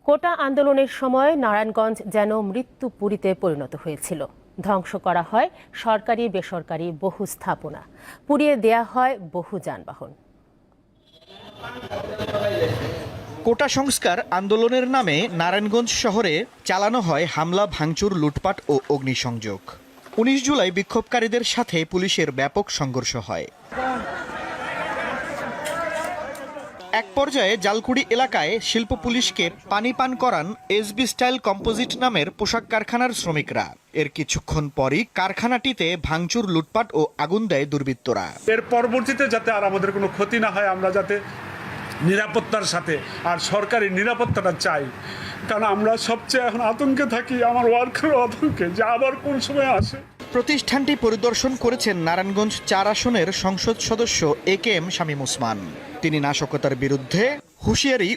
কোটা আন্দোলনের সময় নারায়ণগঞ্জ যেন মৃত্যুপুরীতে পরিণত হয়েছিল। ধ্বংস করা হয় সরকারি বেসরকারি বহু স্থাপনা, পুড়িয়ে দেয়া হয় বহু যানবাহন। কোটা সংস্কার আন্দোলনের নামে নারায়ণগঞ্জ শহরে চালানো হয় হামলা, ভাঙচুর, লুটপাট ও অগ্নিসংযোগ। ১৯ জুলাই বিক্ষোভকারীদের সাথে পুলিশের ব্যাপক সংঘর্ষ হয়। এক পর্যায়ে জালকুড়ি এলাকায় শিল্প পুলিশকে পানি পান করান এসবি স্টাইল কম্পোজিট নামের পোশাক কারখানার শ্রমিকরা। এর কিছুক্ষণ পরই কারখানাটিতে ভাঙচুর, লুটপাট ও আগুন দেয় দুর্বৃত্তরা। এর পরবর্তীতে যাতে আর আমাদের কোনো ক্ষতি না হয়, আমরা যাতে নিরাপত্তার সাথে আর সরকারি নিরাপত্তাটা চাই, কারণ আমরা সবচেয়ে এখন আতঙ্কে থাকি, আমার ওয়ার্কেরও আতঙ্কে যে আবার কোন সময় আসে। প্রতিষ্ঠানটি পরিদর্শন করেছেন নারায়ণগঞ্জ ৪ আসনের সংসদ সদস্য AKM শামীম ওসমান। তিনি নাশকতার বিরুদ্ধে হুঁশিয়ারি